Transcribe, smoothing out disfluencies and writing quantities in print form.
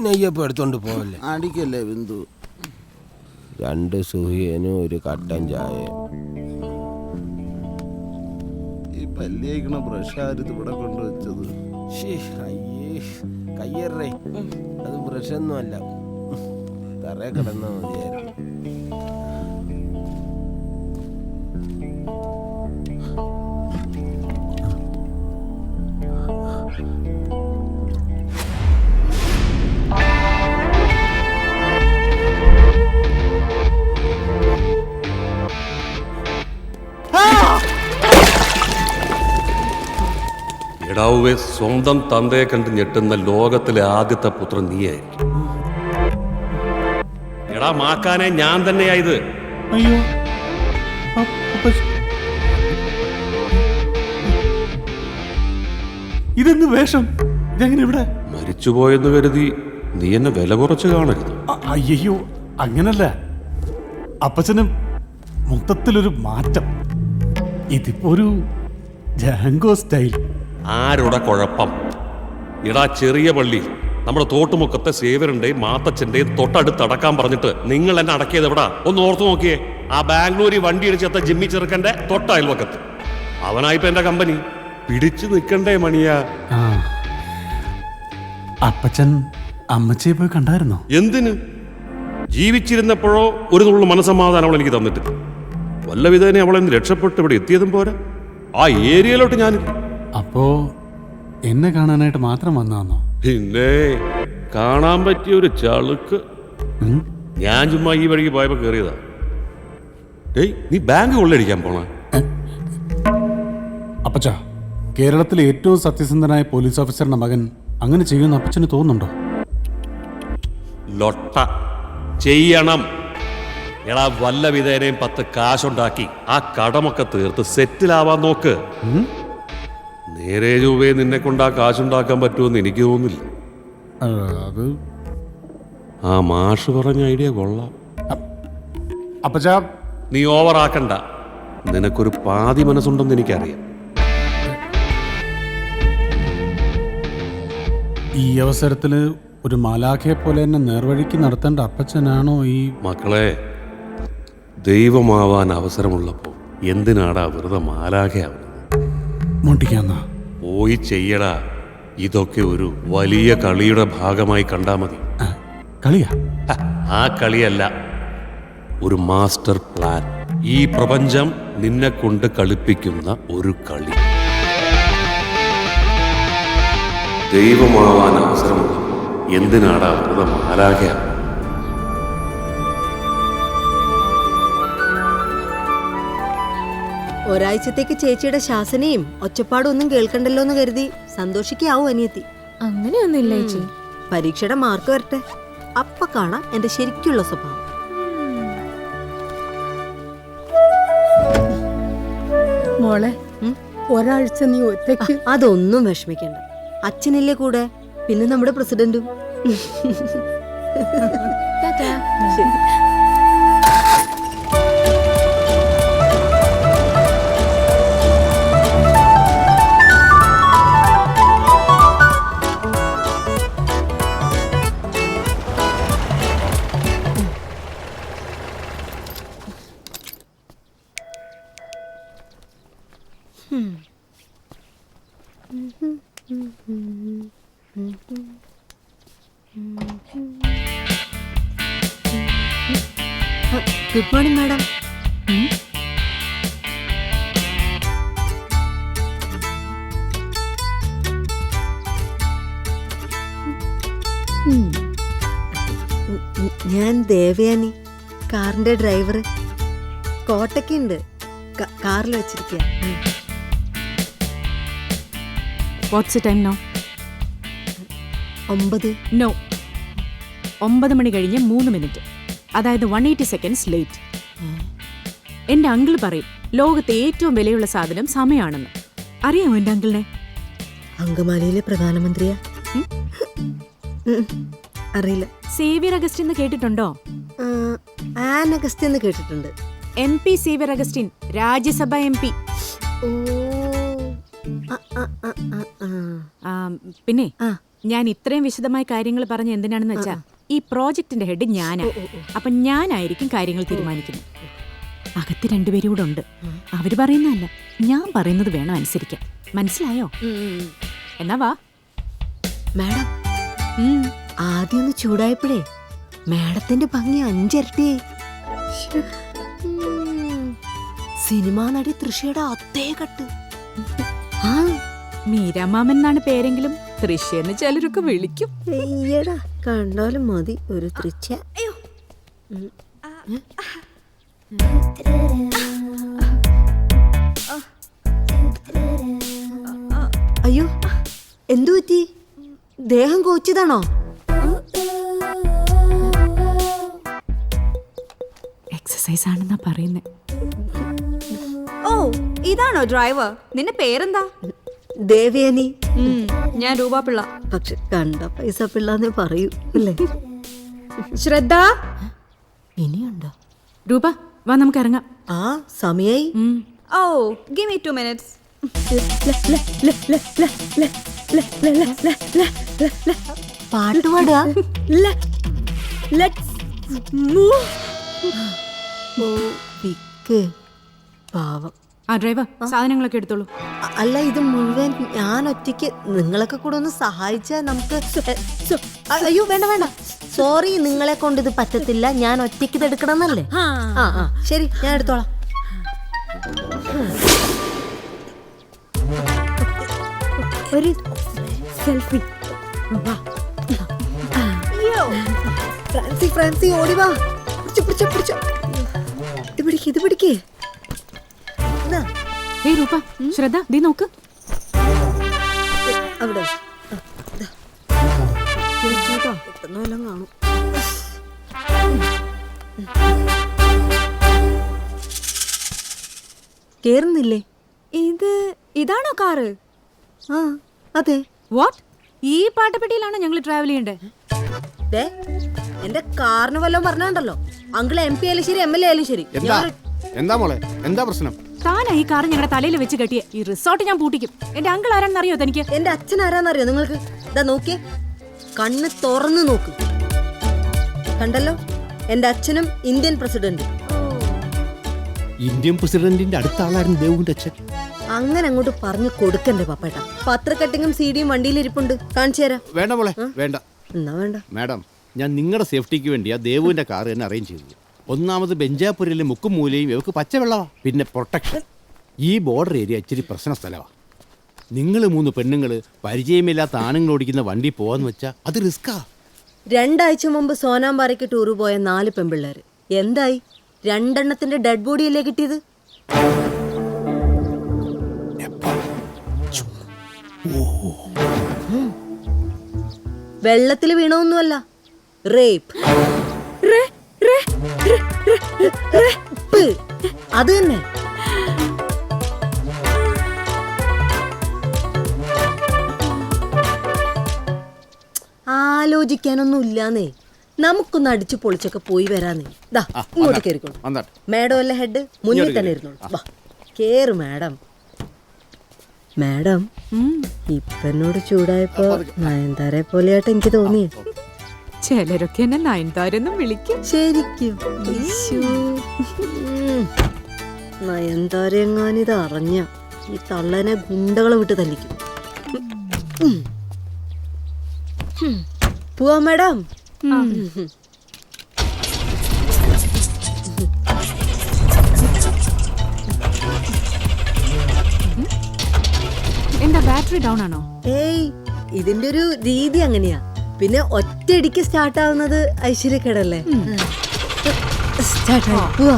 നെയ്യപ്പം എടുത്തോണ്ട് പോവല്ലേ? അടിക്കല്ലേ ബിന്ദു. 2 സുഹിയനും 1 കട്ടൻ ചായ. ഈ പല്ലിയേക്കണ ബ്രഷ് ആരും ഇവിടെ കൊണ്ടുവച്ചത്? കയ്യേറേ, അത് ബ്രഷൊന്നും അല്ല, തറയെ കിടന്നാ മതിയായിരുന്നു. എടാവുവേ, സ്വന്തം തന്തയെ കണ്ട് ഞെട്ടുന്ന ലോകത്തിലെ ആദ്യത്തെ പുത്രൻ നീയായിരിക്കും. എടാ മാക്കാനെ, ഞാൻ തന്നെയായത്. അയ്യോ, ഇതെന്ത് വേഷം? ഇതെങ്ങനെ ഇവിടെ? മരിച്ചുപോയെന്ന് കരുതി നീ എന്നെ വില കുറച്ച് കാണരുത്. അയ്യോ, അങ്ങനല്ല. അപ്പച്ചന് മൊത്തത്തിലൊരു മാറ്റം. ഇതിപ്പോ ഒരു ജാങ്കോ സ്റ്റൈൽ. ആരുടെ കുഴപ്പം? എടാ, ചെറിയ പള്ളി നമ്മുടെ തോട്ടുമുക്കത്തെ സേവ്യറിന്റെയും മാത്തച്ഛന്റെയും തൊട്ടടുത്ത് അടക്കാൻ പറഞ്ഞിട്ട് നിങ്ങൾ എന്നെ അടക്കിയത് എവിടാ? ഒന്ന് ഓർത്തു നോക്കിയേ. ആ ബാംഗ്ലൂരിൽ വണ്ടി ഇടിച്ചെത്ത ജിമ്മി ചെറുക്കന്റെ തൊട്ട അയൽവക്കത്ത്. അവനായിപ്പോ എന്റെ കമ്പനി. പിടിച്ചു നിൽക്കണ്ടേ മണിയാ? അപ്പച്ചൻ അമ്മച്ചിയെ പോയി കണ്ടായിരുന്നോ? എന്തിന്? ജീവിച്ചിരുന്നപ്പോഴോ ഒരു നുള്ളു മനസമാധാനം അവൾ എനിക്ക് തന്നിട്ടില്ല. വല്ല വിധേനെ അവളെന്ന് രക്ഷപ്പെട്ട് ഇവിടെ എത്തിയതും പോരാ, ആ ഏരിയയിലോട്ട് ഞാൻ. അപ്പോ എന്നെ കാണാനായിട്ട് മാത്രം വന്നാന്നോ? പിന്നെ കാണാൻ പറ്റിയ ഒരു ചളുക്ക്. ഞാൻ ചുമ്മാ ഈ വഴിക്ക് പോയപ്പോ കയറിയതാ. ഏയ്, നീ ബാങ്ക് കൊള്ളടിക്കാൻ പോണ? അപ്പച്ചാ, കേരളത്തിലെ ഏറ്റവും സത്യസന്ധനായ പോലീസ് ഓഫീസറിന്റെ മകൻ അങ്ങനെ ചെയ്യുന്ന അപ്പച്ചന് തോന്നുന്നുണ്ടോ? ലൊട്ട ചെയ്യണം. എടാ, വല്ല വിധേനയും 10 കാശുണ്ടാക്കി ആ കടമൊക്കെ തീർത്ത് സെറ്റിലാവാൻ നോക്ക്. നേരെ ചൊവ്വേ നിന്നെ കൊണ്ട് ആ കാശുണ്ടാക്കാൻ പറ്റുമെന്ന് എനിക്ക് തോന്നുന്നില്ല. അത് ആ മാഷ് പറഞ്ഞ ഐഡിയ കൊള്ളാം. അപ്പച്ചാ, നീ ഓവറാക്കണ്ട. നിനക്കൊരു പാതി മനസ്സുണ്ടെന്ന് എനിക്കറിയാം. ഈ അവസരത്തില് ഒരു മാലാഖയെ പോലെ എന്നെ നേർവഴിക്ക് നടത്തേണ്ട അപ്പച്ചനാണോ ഈ? മക്കളെ, ദൈവമാവാൻ അവസരമുള്ളപ്പോൾ എന്തിനാടാ വെറുതെ മാലാഖയാവുന്നത്? മോണ്ടിക്കാന്ന പോയി ചെയ്യടാ. ഇതൊക്കെ ഒരു വലിയ കളിയുടെ ഭാഗമായി കണ്ടാ മതി. കളിയാ? ആ കളിയല്ല, ഒരു മാസ്റ്റർ പ്ലാൻ. ഈ പ്രപഞ്ചം നിന്നെ കൊണ്ട് കളിപ്പിക്കുന്ന ഒരു കളി. ദൈവമാവാൻ അവസരമുള്ളപ്പോൾ എന്തിനാടാ വെറുതെ മാലാഖയാവുന്നത്? ഒരാഴ്ചത്തേക്ക് ചേച്ചിയുടെ ശാസനയും ഒച്ചപ്പാടും ഒന്നും കേൾക്കണ്ടല്ലോ എന്ന് കരുതി സന്തോഷിക്കാവൂ അനിയത്തി. അങ്ങനെയൊന്നുമില്ല ചേച്ചി. പരീക്ഷയുടെ മാർക്ക് വരട്ടെ, അപ്പ കാണാം എന്റെ ശരിക്കുള്ള സ്വഭാവം. മോളെ, ഒരാഴ്ച നീ ഒറ്റയ്ക്ക്. അതൊന്നും വിഷമിക്കണ്ട, അച്ഛനില്ലേ കൂടെ, പിന്നെ നമ്മുടെ പ്രസിഡന്റും. ശരി. Good morning madam. ഞാൻ ദേവയാനി, കാറിന്റെ ഡ്രൈവർ. കോട്ടയ്ക്കുണ്ട്, കാറിൽ വെച്ചിരിക്കുക. What's the time now? 9. No, 9 മണി കഴിഞ്ഞ് 3 മിനിറ്റ്, അതായത് 180 സെക്കൻഡ്സ് ലേറ്റ്. എന്റെ അങ്കിൾ പറയും ലോകത്തെ ഏറ്റവും വിലയുള്ള സാധനം സമയമാണെന്ന്. അറിയാമോ എന്റെ അങ്കിളിനെ? അങ്കമാലിയിലെ പ്രധാനമന്ത്രിയാ? അറിയില്ല. സേവ്യർ അഗസ്റ്റിൻ എന്ന് കേട്ടിട്ടുണ്ടോ? ആൻ അഗസ്റ്റിൻ എന്ന് കേട്ടിട്ടുണ്ട്. MP Xavier Augustine, Rajya Sabha MP. ഓ, പിന്നെ ഞാൻ ഇത്രയും വിശദമായ കാര്യങ്ങൾ പറഞ്ഞ എന്തിനാണെന്ന് വെച്ചാ ഈ പ്രോജക്റ്റിന്റെ ഹെഡ് ഞാനാ. അപ്പൊ ഞാനായിരിക്കും കാര്യങ്ങൾ തീരുമാനിക്കുന്നത്. അകത്ത് രണ്ടുപേരും കൂടെ ഉണ്ട്. അവര് പറയുന്നതല്ല, ഞാൻ പറയുന്നത് വേണം അനുസരിക്കാൻ. മനസ്സിലായോ? എന്നാ വാ. മാഡം ആദ്യം ഒന്ന് ചൂടായപ്പോഴേ മാഡത്തിന്റെ ഭംഗി 5 ഇരട്ടിയായി. സിനിമാ നടി തൃഷയുടെ അതേ കട്ട്. ആ മീരാമാമൻ എന്നാണ് പേരെങ്കിലും തൃശ്ശെന്ന് ചിലരൊക്കെ വിളിക്കും. അയ്യടാ, കണ്ടാലും മതി ഒരു തൃച്ച. അയ്യോ, എന്തു പറ്റി? ദേഹം കോച്ചിതാണോ? എക്സസൈസ് ആണെന്നാ പറയുന്നേ. ഓ, ഇതാണോ ഡ്രൈവർ? നിന്റെ പേരെന്താ? ദേവയാനി. ഞാൻ രൂപാപിള്ള. പക്ഷെ കണ്ട പൈസ പിള്ളാന്നേ പറയൂ അല്ലേ? ശ്രദ്ധ. ഇനിയുണ്ടോ? രൂപ വാ, നമുക്ക് ഇറങ്ങാം. ആ സമയായി. ഓ, ഗിവ് മീ 2 minutes. പാട്ട് പാടുക. ഓ പിക്ക്. പാവം. ആ ഡ്രൈവർ, സാധനങ്ങളൊക്കെ എടുത്തോളൂ. അല്ല, ഇത് മുഴുവൻ ഞാൻ ഒറ്റയ്ക്ക്. നിങ്ങളൊക്കെ കൂടെ ഒന്ന് സഹായിച്ചാൽ നമുക്ക്. അയ്യോ വേണ്ട വേണ്ട, സോറി, നിങ്ങളെ കൊണ്ട് ഇത് പറ്റത്തില്ല. ഞാൻ ഒറ്റയ്ക്ക് ഇത് എടുക്കണമെന്നല്ലേ? ആ ആ ശരി, ഞാൻ എടുത്തോളാം. ഒരു സെൽഫി. ഫ്രാൻസി ഫ്രാൻസി ഓടി വാ. പിടിച്ചോ. ഇത് പിടിക്കേ. ഏയ് രൂപ, ശ്രദ്ധ, ദീ നോക്ക്. അവിടെ പെട്ടെന്നെല്ലാം കാണും. കേറുന്നില്ലേ? ഇതാണോ കാറ്? ആ അതെ. വാട്ട്? ഈ പാട്ടപ്പെട്ടിയിലാണോ ഞങ്ങൾ ട്രാവൽ ചെയ്യണ്ടേ? എന്റെ കാറിന് വല്ലതും പറഞ്ഞുണ്ടല്ലോ. അങ്കിൾ MP ആയാലും ശരി, MLA ആയാലും ശരി. എന്താ മോളെ, എന്താ പ്രശ്നം? താനാ ഈ കാർ ഞങ്ങളുടെ തലയിൽ വെച്ച് കെട്ടിയ. ഈ റിസോർട്ട് ഞാൻ പൂട്ടിക്കും. എന്റെ അങ്കിൾ ആരാണെന്നറിയോ തനിക്ക്? എന്റെ അച്ഛൻ ആരാന്നറിയോ നിങ്ങൾക്ക്? ഇതാ നോക്കിയേ, കണ്ണ് തുറന്നു നോക്ക്. കണ്ടല്ലോ, എന്റെ അച്ഛനും ഇന്ത്യൻ പ്രസിഡന്റ്. ഇന്ത്യൻ പ്രസിഡന്റിന്റെ അടുത്ത ആളായിരുന്നു ദേവുവിന്റെ അച്ഛൻ. അങ്ങനെ അങ്ങോട്ട് പറഞ്ഞു കൊടുക്കണ്ടേ പപ്പേട്ട. പത്രക്കട്ടിങ്ങും CD വണ്ടിയിലിരിപ്പുണ്ട്, കാണിച്ചു തരാം. വേണ്ട മോളെ, വേണ്ട. എന്നാ വേണ്ട. മാഡം, ഞാൻ നിങ്ങളുടെ സേഫ്റ്റിക്ക് വേണ്ടിയാ ദേവുവിന്റെ കാർ തന്നെ അറേഞ്ച് ചെയ്തത്. ഒന്നാമത് ബെഞ്ചാപുരയിലെ മുക്കും മൂലയും ഇവർക്ക് പച്ചവെള്ളവാ. പിന്നെ പ്രൊട്ടക്ഷൻ. ഈ ബോർഡർ ഏരിയ ഇച്ചിരി പ്രശ്ന സ്ഥലമാ. നിങ്ങൾ 3 പെണ്ണുങ്ങൾ പരിചയമില്ലാത്ത ആണുങ്ങൾ ഓടിക്കുന്ന വണ്ടി പോവാന്ന് വെച്ചാൽ അത് റിസ്കാ. 2 ആഴ്ച മുമ്പ് സോനാമ്പാറയ്ക്ക് ടൂറ് പോയ 4 പെൺപിള്ളേര് എന്തായി? 2 എണ്ണത്തിന്റെ ഡെഡ് ബോഡിയല്ലേ കിട്ടിയത്? വെള്ളത്തിൽ വീണൊന്നുമല്ല, റേപ്പ്. അത് തന്നെ. ആലോചിക്കാനൊന്നും ഇല്ലാന്നേ. നമുക്കൊന്ന് അടിച്ചു പൊളിച്ചൊക്കെ പോയി വരാന്നേ. ദാ ഇങ്ങോട്ട് കേറിക്കോളൂ. മാഡം അല്ലേ ഹെഡ്? മുന്നിൽ തന്നെ ഇരുന്നോളൂ. വാ കേറ് മാഡം. മാഡം, ഇപ്പന്നോട് ചൂടായപ്പോ നയൻതാരെ പോലെയായിട്ട് എനിക്ക് തോന്നിയേ. ചിലരൊക്കെ എന്നെ നയൻതാരെന്നും വിളിക്കും. ശരിക്കും നയൻതാരെങ്ങാനിത് അറിഞ്ഞ ഈ തള്ളനെ ഗുണ്ടകളെ വിട്ട് തല്ലിക്കും. പോവാ മാഡം. എന്താ ബാറ്ററി ഡൗൺ ആണോ? ഏയ്, ഇതിന്റെ ഒരു രീതി അങ്ങനെയാ. പിന്നെ ഒറ്റയടിക്ക് സ്റ്റാർട്ട് ആവുന്നത് ഐശ്വര്യക്കേടല്ലേ. സ്റ്റാർട്ട് ആയി പോവാ.